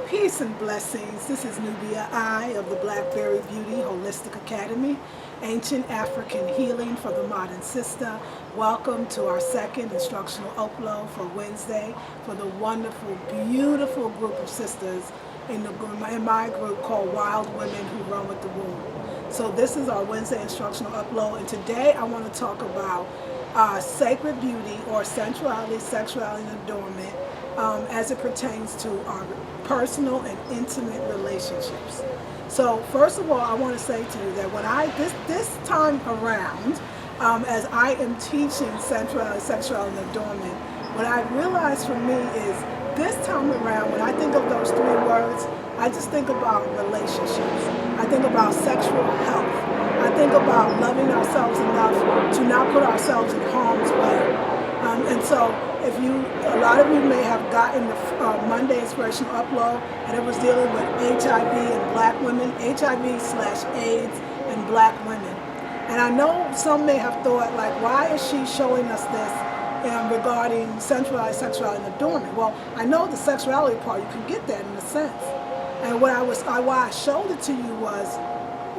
Peace and blessings. This is Nubia I of the Blackberry Beauty Holistic Academy, Ancient African Healing for the Modern Sister. Welcome to our second instructional upload for Wednesday for the wonderful, beautiful group of sisters in my group called Wild Women Who Run with the Womb. So this is our Wednesday instructional upload, and today I want to talk about sacred beauty or sensuality, sexuality, and adornment as it pertains to our personal and intimate relationships. So first of all, I want to say to you that when this time around, as I am teaching sensuality, sexuality, and adornment, what I realized for me is this time around, when I think of those three words, I just think about relationships. I think about sexual health. I think about loving ourselves enough to not put ourselves in harm's way. And so a lot of you may have gotten the Monday Inspirational Upload, and it was dealing with HIV and black women, HIV/AIDS and black women. And I know some may have thought, like, why is she showing us this regarding sensuality, sexuality, and adornment? Well, I know the sexuality part, you can get that in a sense. And why I showed it to you was,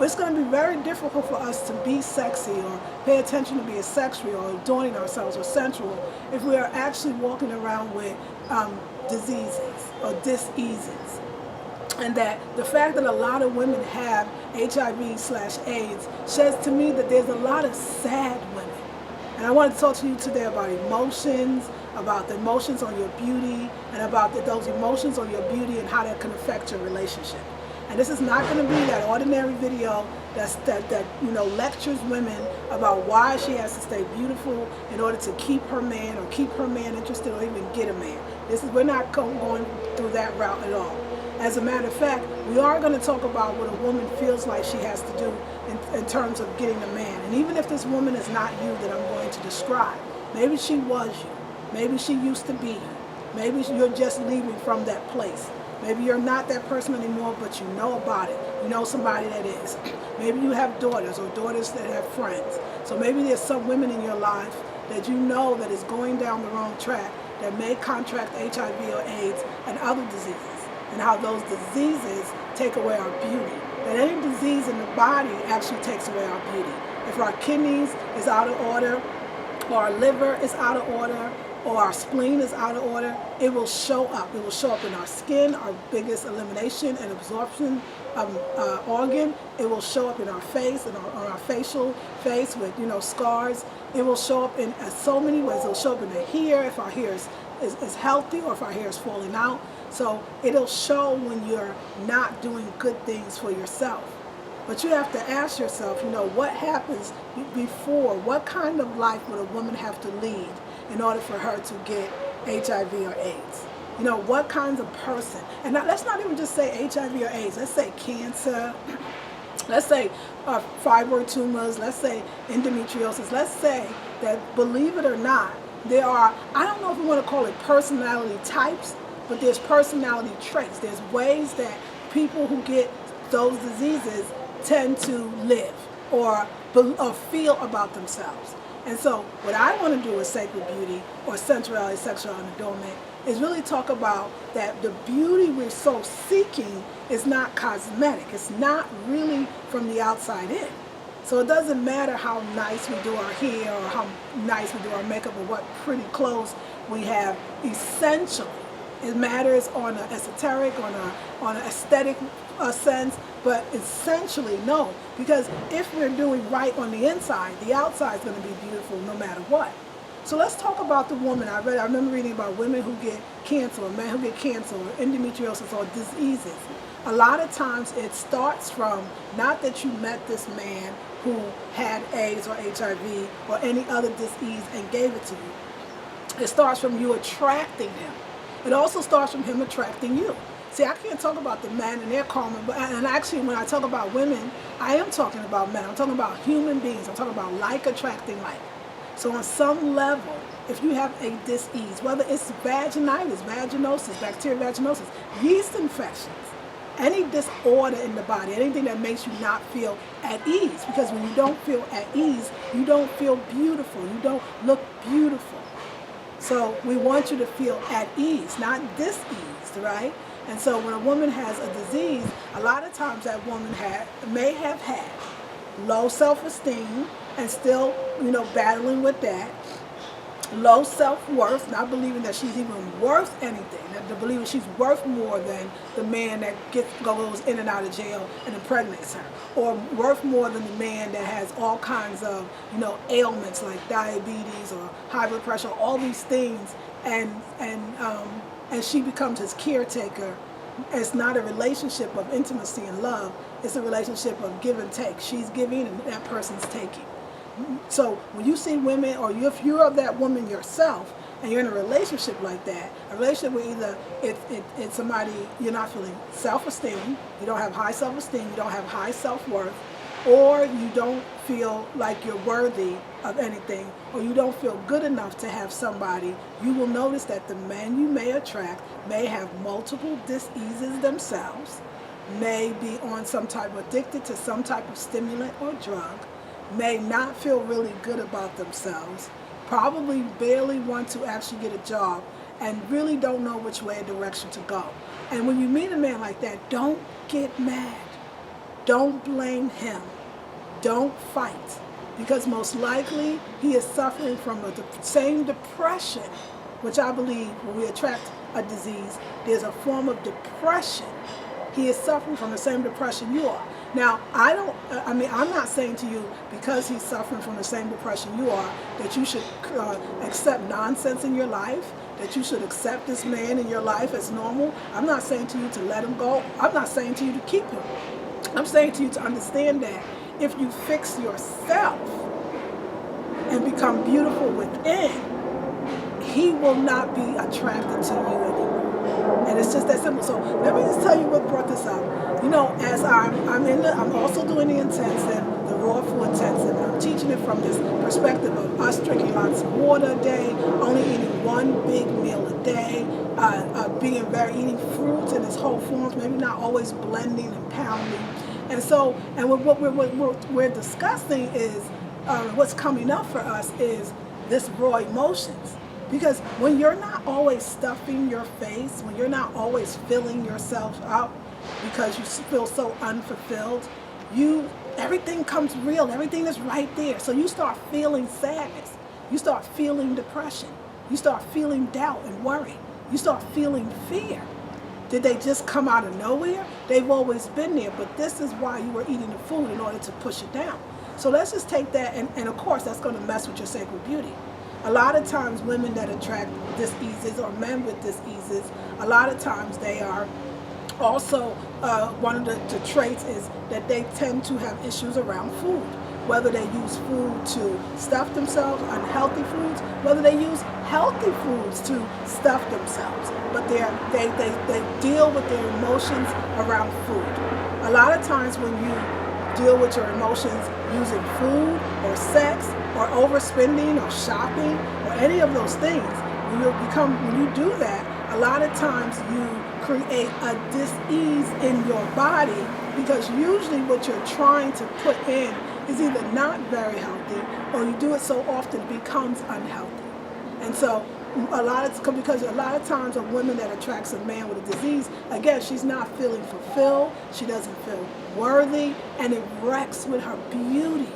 it's going to be very difficult for us to be sexy or pay attention to being sexual or adorning ourselves or sensual if we are actually walking around with diseases or diseases. And that the fact that a lot of women have HIV/AIDS says to me that there's a lot of sad women. And I want to talk to you today about emotions, about the emotions on your beauty, and about those emotions on your beauty and how that can affect your relationship. And this is not going to be that ordinary video that lectures women about why she has to stay beautiful in order to keep her man or keep her man interested or even get a man. We're not going through that route at all. As a matter of fact, we are going to talk about what a woman feels like she has to do in terms of getting a man. And even if this woman is not you that I'm going to describe, maybe she was you. Maybe she used to be you. Maybe you're just leaving from that place. Maybe you're not that person anymore, but you know about it. You know somebody that is. Maybe you have daughters or daughters that have friends. So maybe there's some women in your life that you know that is going down the wrong track, that may contract HIV or AIDS and other diseases, and how those diseases take away our beauty. That any disease in the body actually takes away our beauty. If our kidneys is out of order, or our liver is out of order, or our spleen is out of order, it will show up. It will show up in our skin, our biggest elimination and absorption organ. It will show up in our face and on our facial face with scars. It will show up in so many ways. It will show up in the hair if our hair is healthy or if our hair is falling out. So it'll show when you're not doing good things for yourself. But you have to ask yourself, what happens before? What kind of life would a woman have to lead in order for her to get HIV or AIDS? What kinds of person? And now, let's not even just say HIV or AIDS. Let's say cancer. Let's say fibroid tumors. Let's say endometriosis. Let's say that, believe it or not, there are, I don't know if we want to call it personality types, but there's personality traits. There's ways that people who get those diseases tend to live or feel about themselves. And so what I want to do with sacred beauty or sensuality, sexuality, and adornment is really talk about that the beauty we're so seeking is not cosmetic. It's not really from the outside in. So it doesn't matter how nice we do our hair or how nice we do our makeup or what pretty clothes we have. Essentially, it matters on an esoteric, on an aesthetic sense, but essentially no. Because if we're doing right on the inside, the outside is going to be beautiful no matter what. So let's talk about the woman. I remember reading about women who get cancer or men who get cancer or endometriosis or diseases. A lot of times it starts from not that you met this man who had AIDS or HIV or any other disease and gave it to you. It starts from you attracting him. It also starts from him attracting you. See, I can't talk about the men and their karma, and actually when I talk about women, I am talking about men. I'm talking about human beings. I'm talking about like attracting like. So on some level, if you have a disease, whether it's vaginitis, vaginosis, bacterial vaginosis, yeast infections, any disorder in the body, anything that makes you not feel at ease, because when you don't feel at ease, you don't feel beautiful, you don't look beautiful. So we want you to feel at ease, not diseased, right? And so when a woman has a disease, a lot of times that woman may have had low self-esteem and still, battling with that. Low self-worth, not believing that she's even worth anything, that believing she's worth more than the man that goes in and out of jail and impregnates her, or worth more than the man that has all kinds of ailments like diabetes or high blood pressure, all these things, and she becomes his caretaker. It's not a relationship of intimacy and love. It's a relationship of give and take. She's giving and that person's taking. So when you see women, or if you're of that woman yourself, and you're in a relationship like that, a relationship where either it's somebody you're not feeling self-esteem, you don't have high self-esteem, you don't have high self-worth, or you don't feel like you're worthy of anything, or you don't feel good enough to have somebody, you will notice that the man you may attract may have multiple diseases themselves, may be on some type of addicted to some type of stimulant or drug, may not feel really good about themselves, probably barely want to actually get a job, and really don't know which way direction to go. And when you meet a man like that, don't get mad. Don't blame him. Don't fight. Because most likely he is suffering from the same depression, which I believe when we attract a disease, there's a form of depression. He is suffering from the same depression you are. Now, I'm not saying to you, because he's suffering from the same depression you are, that you should accept nonsense in your life, that you should accept this man in your life as normal. I'm not saying to you to let him go. I'm not saying to you to keep him. I'm saying to you to understand that if you fix yourself and become beautiful within, he will not be attracted to you anymore. And it's just that simple. So let me just tell you what brought this up. As I'm also doing the intensive, the raw food intensive, and I'm teaching it from this perspective of us drinking lots of water a day, only eating one big meal a day, eating fruits in its whole forms, maybe not always blending and pounding. And what we're discussing is what's coming up for us is this raw emotions. Because when you're not always stuffing your face, when you're not always filling yourself up because you feel so unfulfilled, everything comes real, everything is right there. So you start feeling sadness, you start feeling depression, you start feeling doubt and worry, you start feeling fear. Did they just come out of nowhere? They've always been there, but this is why you were eating the food, in order to push it down. So let's just take that, and of course that's going to mess with your sacred beauty. A lot of times women that attract diseases, or men with diseases, a lot of times they are also, one of the traits is that they tend to have issues around food. Whether they use food to stuff themselves, unhealthy foods, whether they use healthy foods to stuff themselves. But they deal with their emotions around food. A lot of times when you deal with your emotions using food or sex or overspending or shopping or any of those things, when you do that, a lot of times you create a dis-ease in your body, because usually what you're trying to put in is either not very healthy, or you do it so often it becomes unhealthy. And so because a lot of times a woman that attracts a man with a disease, again, she's not feeling fulfilled, she doesn't feel worthy, and it wrecks with her beauty.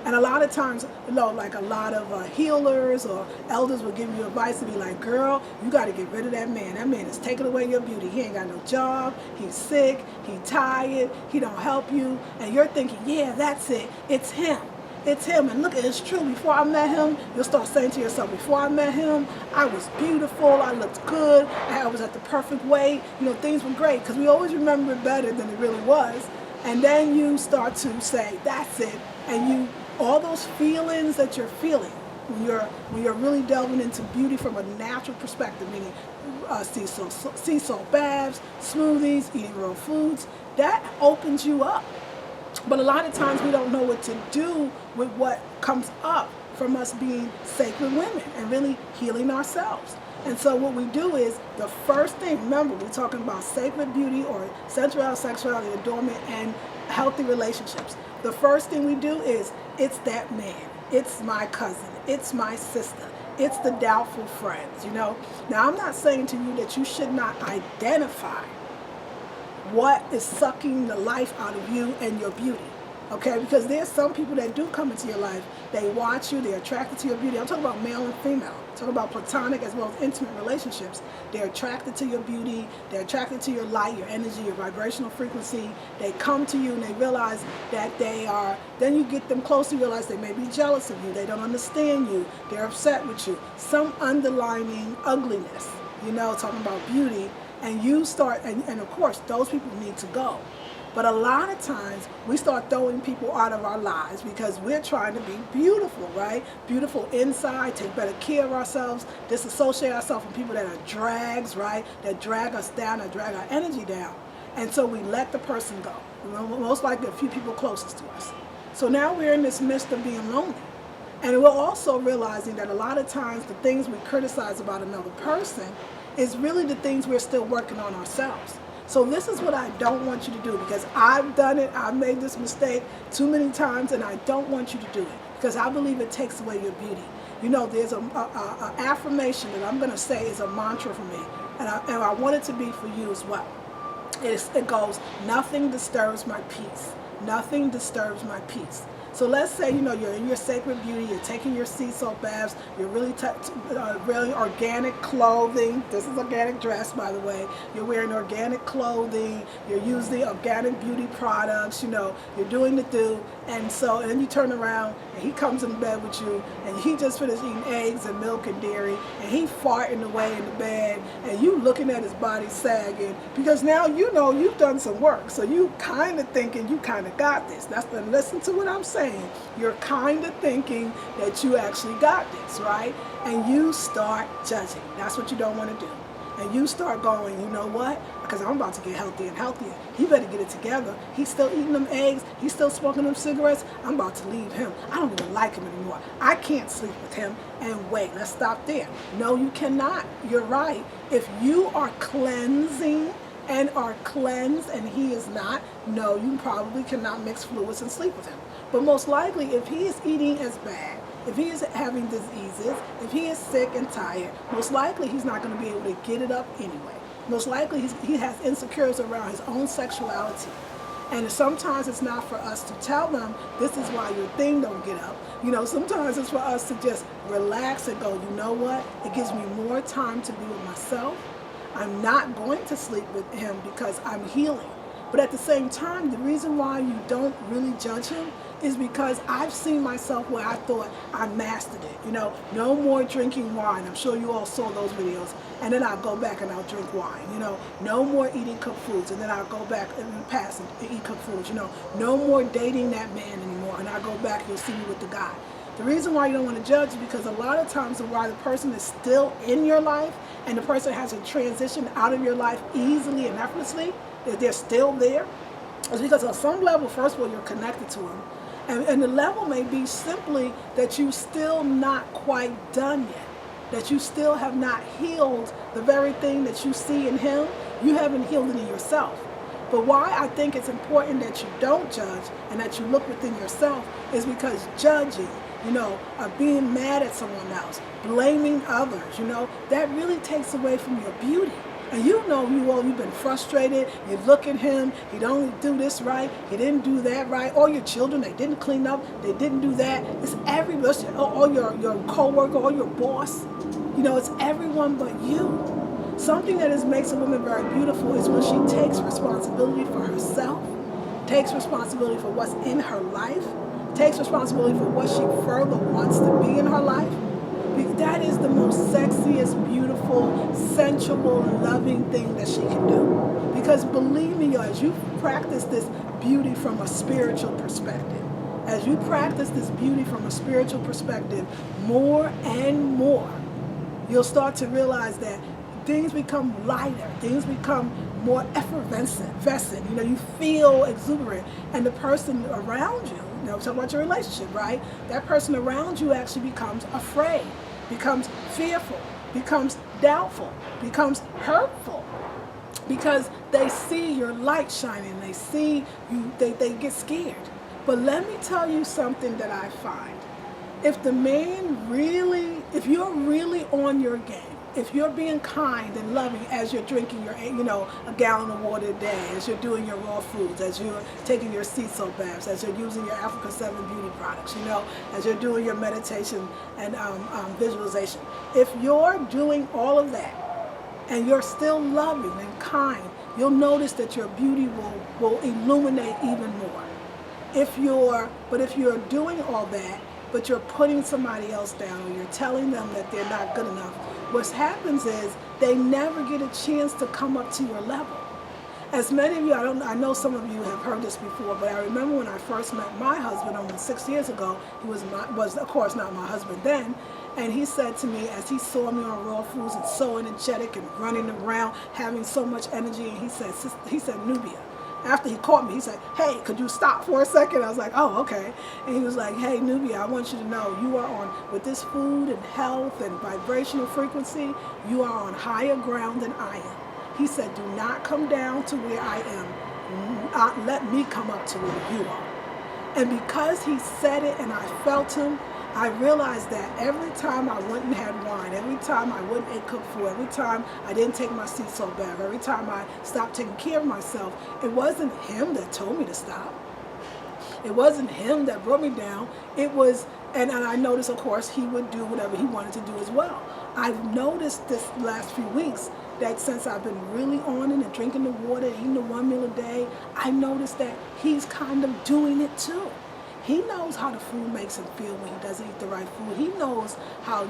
And a lot of times, like a lot of healers or elders will give you advice to be like, girl, you got to get rid of that man. That man is taking away your beauty. He ain't got no job. He's sick. He's tired. He don't help you. And you're thinking, yeah, that's it. It's him. It's him. And look, it's true. Before I met him, you'll start saying to yourself, before I met him, I was beautiful. I looked good. I was at the perfect weight. Things were great, because we always remember it better than it really was. And then you start to say, that's it. And all those feelings that you're feeling when you're really delving into beauty from a natural perspective, meaning sea salt baths, smoothies, eating raw foods, that opens you up. But a lot of times we don't know what to do with what comes up from us being sacred women and really healing ourselves. And so what we do is, the first thing, remember, we're talking about sacred beauty, or sensuality, sexuality, adornment, and healthy relationships. The first thing we do is, it's that man, it's my cousin, it's my sister, It's the doubtful friends, you know. Now, I'm not saying to you that you should not identify what is sucking the life out of you and your beauty. Okay, because there's some people that do come into your life. They watch you, they're attracted to your beauty. I'm talking about male and female. I'm talking about platonic as well as intimate relationships. They're attracted to your beauty, they're attracted to your light, your energy, your vibrational frequency. They come to you and they realize that they are, then you get them close to realize they may be jealous of you, they don't understand you, they're upset with you. Some underlining ugliness, you know, talking about beauty, and you start, and of course, those people need to go. But a lot of times we start throwing people out of our lives because we're trying to be beautiful, right? Beautiful inside, take better care of ourselves, disassociate ourselves from people that are drags, right? That drag us down, that drag our energy down. And so we let the person go. Most likely a few people closest to us. So now we're in this midst of being lonely. And we're also realizing that a lot of times the things we criticize about another person is really the things we're still working on ourselves. So this is what I don't want you to do, because I've done it, I've made this mistake too many times, and I don't want you to do it because I believe it takes away your beauty. You know, there's a affirmation that I'm going to say is a mantra for me, and I want it to be for you as well. It goes, nothing disturbs my peace. Nothing disturbs my peace. So let's say, you know, you're in your sacred beauty, you're taking your sea salt baths, you're really organic clothing. This is organic dress, by the way. You're wearing organic clothing, you're using organic beauty products, you know, you're doing the do. And then you turn around and he comes in bed with you and he just finished eating eggs and milk and dairy and he farting away in the bed and you looking at his body sagging because now you know you've done some work. So you kind of thinking you kind of got this. Listen to what I'm saying. You're kind of thinking that you actually got this, right? And you start judging. That's what you don't want to do. And you start going, you know what? Because I'm about to get healthier and healthier. He better get it together. He's still eating them eggs. He's still smoking them cigarettes. I'm about to leave him. I don't even like him anymore. I can't sleep with him. And wait, let's stop there. No, you cannot. You're right. If you are cleansing and are cleansed and he is not, no, you probably cannot mix fluids and sleep with him. But most likely, if he is eating as bad, if he is having diseases, if he is sick and tired, most likely he's not going to be able to get it up anyway. Most likely he has insecurities around his own sexuality. And sometimes it's not for us to tell them, this is why your thing don't get up. You know, sometimes it's for us to just relax and go, you know what? It gives me more time to be with myself. I'm not going to sleep with him because I'm healing. But at the same time, the reason why you don't really judge him is because I've seen myself where I thought I mastered it. You know, no more drinking wine. I'm sure you all saw those videos. And then I'll go back and I'll drink wine. You know, no more eating cooked foods. And then I'll go back and pass and eat cooked foods. You know, no more dating that man anymore. And I'll go back and you'll see me with the guy. The reason why you don't want to judge is because a lot of times why the person is still in your life and the person has a transition out of your life easily and effortlessly, that they're still there, is because on some level, first of all, you're connected to them. And the level may be simply that you're still not quite done yet, that you still have not healed the very thing that you see in him. You haven't healed it in yourself. But why I think it's important that you don't judge and that you look within yourself is because judging, you know, being mad at someone else, blaming others, you know, that really takes away from your beauty. And you know you've been frustrated, you look at him, he don't do this right, he didn't do that right, all your children, they didn't clean up, they didn't do that. It's everybody, all your co-worker, all your boss, you know, it's everyone but you. Something that makes a woman very beautiful is when she takes responsibility for herself, takes responsibility for what's in her life, takes responsibility for what she further wants to be in her life. That is the most sexiest, beautiful, sensual, loving thing that she can do. Because believe me, as you practice this beauty from a spiritual perspective, as you practice this beauty from a spiritual perspective more and more, you'll start to realize that things become lighter, things become more effervescent, you know, you feel exuberant, and the person around you, you know, talk about your relationship, right? That person around you actually becomes afraid, becomes fearful, becomes doubtful, becomes hurtful, because they see your light shining, they see you, they get scared. But let me tell you something that I find. If the man really if you're really on your game, if you're being kind and loving as you're drinking your, a gallon of water a day, as you're doing your raw foods, as you're taking your sea salt baths, as you're using your Africa 7 beauty products, as you're doing your meditation and visualization, if you're doing all of that and you're still loving and kind, you'll notice that your beauty will illuminate even more. If you're doing all that, but you're putting somebody else down, or you're telling them that they're not good enough, what happens is they never get a chance to come up to your level. As many of you, I know some of you have heard this before, but I remember when I first met my husband almost 6 years ago. He was of course not my husband then, and he said to me, as he saw me on raw foods and so energetic and running around, having so much energy, and he said, Nubia. After he caught me, he said, hey, could you stop for a second? I was like, oh, okay. And he was like, hey, Nubia, I want you to know you are on, with this food and health and vibrational frequency, you are on higher ground than I am. He said, do not come down to where I am. Let me come up to where you are. And because he said it and I felt him, I realized that every time I went and had wine, every time I went and ate cooked food, every time I didn't take my sea salt bath, every time I stopped taking care of myself, it wasn't him that told me to stop. It wasn't him that brought me down. It was, and I noticed, of course, he would do whatever he wanted to do as well. I've noticed this last few weeks that since I've been really on it and drinking the water, eating the 1 meal a day, I noticed that he's kind of doing it too. He knows how the food makes him feel when he doesn't eat the right food. He knows how,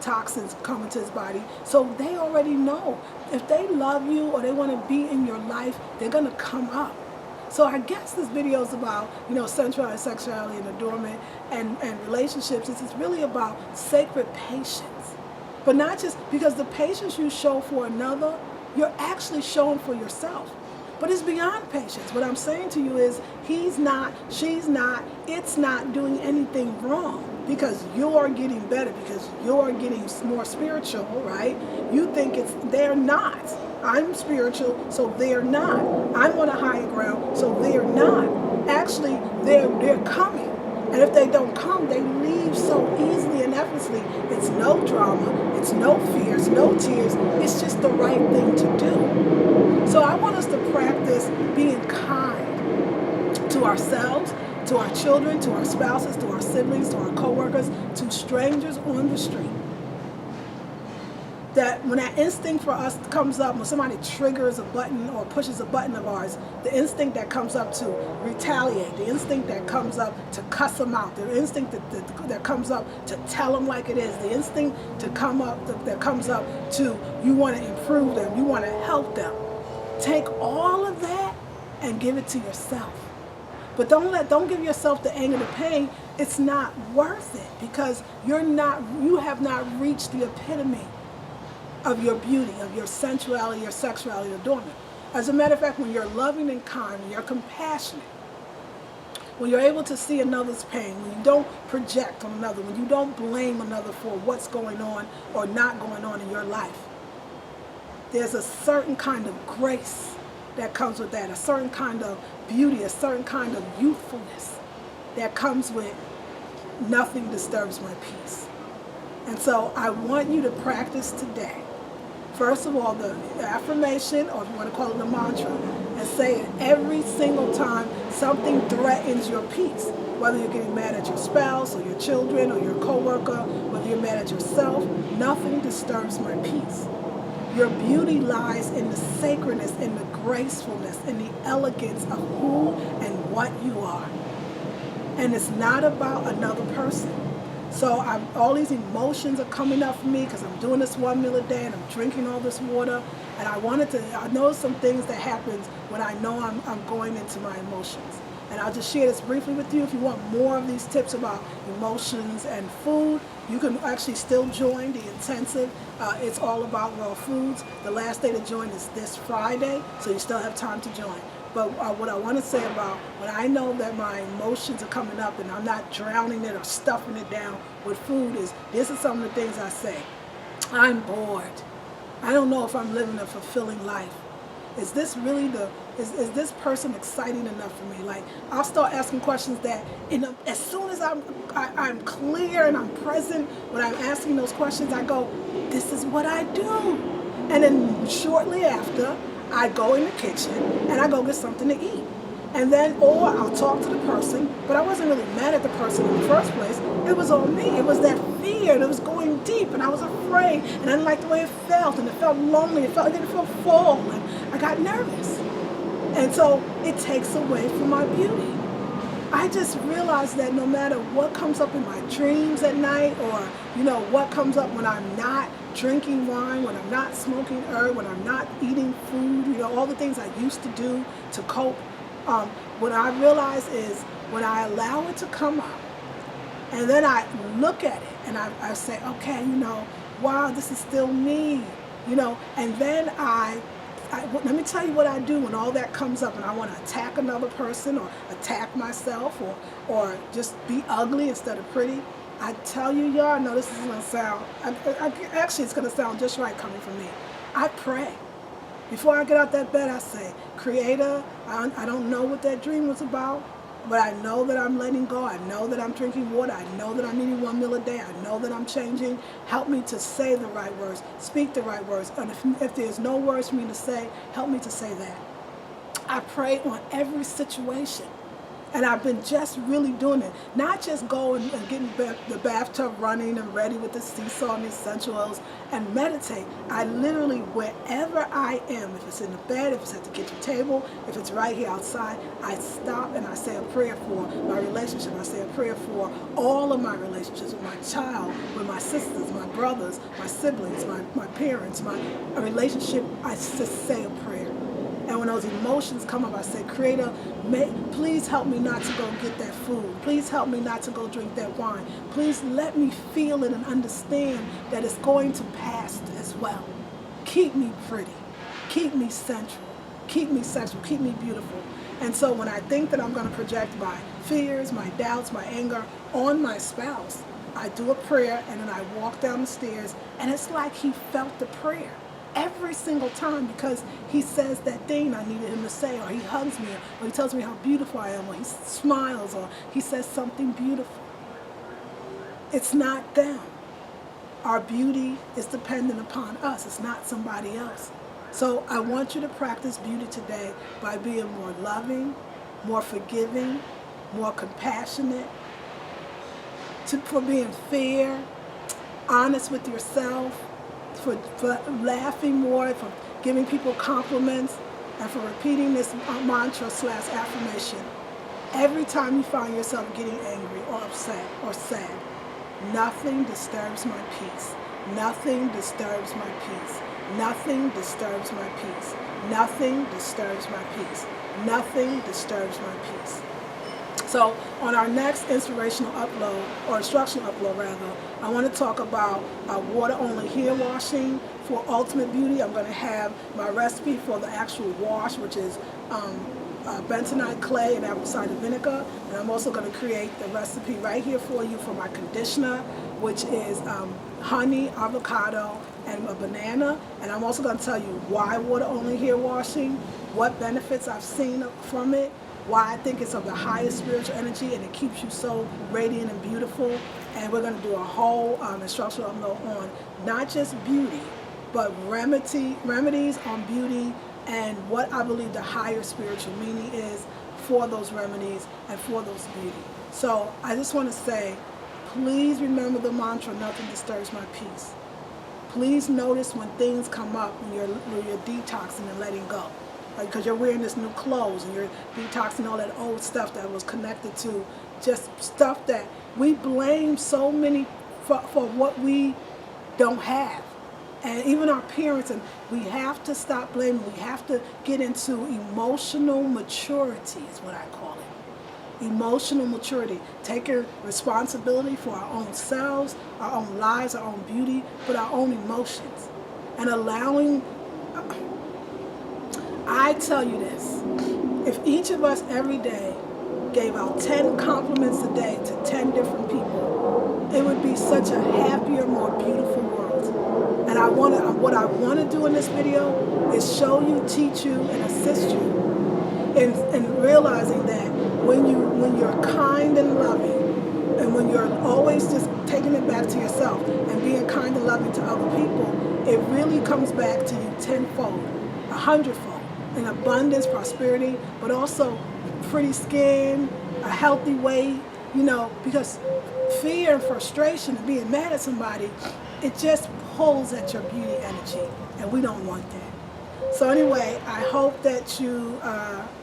toxins come into his body. So they already know. If they love you or they want to be in your life, they're going to come up. So I guess this video is about, sensuality, sexuality, and adornment and relationships. This is really about sacred patience. But not just because the patience you show for another, you're actually showing for yourself. But it's beyond patience. What I'm saying to you is he's not, she's not, it's not doing anything wrong because you're getting better, because you're getting more spiritual, right? You think they're not. I'm spiritual, so they're not. I'm on a higher ground, so they're not. Actually, they're coming. And if they don't come, they leave so easily and effortlessly. It's no drama, it's no fears, no tears. It's just the right thing to do. So I want us to practice being kind to ourselves, to our children, to our spouses, to our siblings, to our coworkers, to strangers on the street. That when that instinct for us comes up, when somebody triggers a button or pushes a button of ours, the instinct that comes up to retaliate, the instinct that comes up to cuss them out, the instinct that comes up to tell them like it is, the instinct to come up that comes up to you want to improve them, you want to help them. Take all of that and give it to yourself. But don't give yourself the anger, the pain. It's not worth it because you have not reached the epitome of your beauty, of your sensuality, your sexuality, adornment. As a matter of fact, when you're loving and kind, when you're compassionate, when you're able to see another's pain, when you don't project on another, when you don't blame another for what's going on or not going on in your life, there's a certain kind of grace that comes with that, a certain kind of beauty, a certain kind of youthfulness that comes with nothing disturbs my peace. And so I want you to practice today. First of all, the affirmation, or if you want to call it a mantra, and say it every single time something threatens your peace. Whether you're getting mad at your spouse or your children or your coworker, whether you're mad at yourself, nothing disturbs my peace. Your beauty lies in the sacredness, in the gracefulness, in the elegance of who and what you are. And it's not about another person. So all these emotions are coming up for me because I'm doing this 1 meal a day and I'm drinking all this water. And I know some things that happens when I know I'm going into my emotions. And I'll just share this briefly with you. If you want more of these tips about emotions and food, you can actually still join the intensive. It's all about raw foods. The last day to join is this Friday, so you still have time to join. But what I want to say about when I know that my emotions are coming up and I'm not drowning it or stuffing it down with food is, this is some of the things I say. I'm bored. I don't know if I'm living a fulfilling life. is this really is this person exciting enough for me? Like, I'll start asking questions that, as soon as I'm clear and I'm present when I'm asking those questions, I go, this is what I do. And then shortly after, I go in the kitchen and I go get something to eat. And then, or I'll talk to the person, but I wasn't really mad at the person in the first place. It was on me. It was that fear, and it was going deep, and I was afraid, and I didn't like the way it felt, and it felt lonely. It felt like it felt full, and I got nervous. And so it takes away from my beauty. I just realized that no matter what comes up in my dreams at night, or what comes up when I'm not drinking wine, when I'm not smoking herb, when I'm not eating food, all the things I used to do to cope. What I realize is when I allow it to come up, and then I look at it and I say, okay, wow, this is still me, and then let me tell you what I do when all that comes up and I want to attack another person or attack myself or just be ugly instead of pretty. I tell you, y'all, no, this is going to sound, actually it's going to sound just right coming from me. I pray. Before I get out that bed, I say, Creator, I don't know what that dream was about, but I know that I'm letting go. I know that I'm drinking water. I know that I'm eating 1 meal a day. I know that I'm changing. Help me to say the right words, speak the right words. And if there's no words for me to say, help me to say that. I pray on every situation. And I've been just really doing it. Not just going and getting the bathtub running and ready with the sea salt and the essential oils and meditate. I literally, wherever I am, if it's in the bed, if it's at the kitchen table, if it's right here outside, I stop and I say a prayer for my relationship. I say a prayer for all of my relationships with my child, with my sisters, my brothers, my siblings, my parents, my relationship. I just say a prayer. And when those emotions come up, I say, Creator, please help me not to go get that food. Please help me not to go drink that wine. Please let me feel it and understand that it's going to pass as well. Keep me pretty. Keep me sensual. Keep me sexual. Keep me beautiful. And so when I think that I'm going to project my fears, my doubts, my anger on my spouse, I do a prayer and then I walk down the stairs and it's like he felt the prayer. Every single time, because he says that thing I needed him to say, or he hugs me, or he tells me how beautiful I am, or he smiles, or he says something beautiful. It's not them. Our beauty is dependent upon us. It's not somebody else. So I want you to practice beauty today by being more loving, more forgiving, more compassionate, for being fair, honest with yourself, for laughing more, for giving people compliments, and for repeating this mantra/affirmation. Every time you find yourself getting angry or upset or sad, nothing disturbs my peace. Nothing disturbs my peace. Nothing disturbs my peace. Nothing disturbs my peace. Nothing disturbs my peace. So on our next inspirational upload, or instructional upload rather, I want to talk about water-only hair washing for ultimate beauty. I'm going to have my recipe for the actual wash, which is bentonite clay and apple cider vinegar. And I'm also going to create the recipe right here for you for my conditioner, which is honey, avocado, and a banana. And I'm also going to tell you why water-only hair washing, what benefits I've seen from it, why I think it's of the highest spiritual energy and it keeps you so radiant and beautiful. And we're going to do a whole instructional upload on not just beauty, but remedies on beauty and what I believe the higher spiritual meaning is for those remedies and for those beauty. So I just want to say, please remember the mantra, nothing disturbs my peace. Please notice when things come up when you're detoxing and letting go. Because you're wearing this new clothes and you're detoxing all that old stuff that was connected to just stuff that we blame so many for what we don't have. And even our parents, and we have to stop blaming. We have to get into emotional maturity is what I call it. Emotional maturity. Taking responsibility for our own selves, our own lives, our own beauty, but our own emotions. And allowing... I tell you this, if each of us every day gave out 10 compliments a day to 10 different people, it would be such a happier, more beautiful world. And And what I want to do in this video is show you, teach you, and assist you in realizing that when you're kind and loving, and when you're always just taking it back to yourself and being kind and loving to other people, it really comes back to you tenfold, 100-fold, in abundance, prosperity, but also pretty skin, a healthy weight, because fear and frustration and being mad at somebody, it just pulls at your beauty energy, and we don't want that. So anyway, I hope that you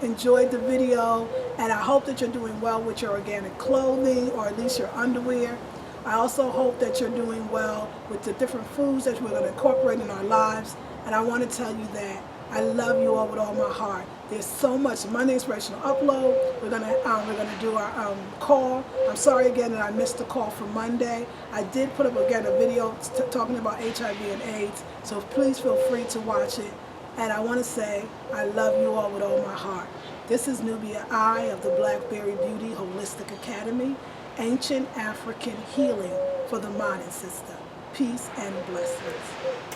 enjoyed the video, and I hope that you're doing well with your organic clothing, or at least your underwear. I also hope that you're doing well with the different foods that we're going to incorporate in our lives. And I want to tell you that I love you all with all my heart. There's so much Monday Inspirational Upload. We're gonna do our call. I'm sorry again that I missed the call for Monday. I did put up again a video talking about HIV and AIDS, so please feel free to watch it. And I want to say I love you all with all my heart. This is Nubia I of the Blackberry Beauty Holistic Academy, Ancient African Healing for the Modern Sister. Peace and blessings.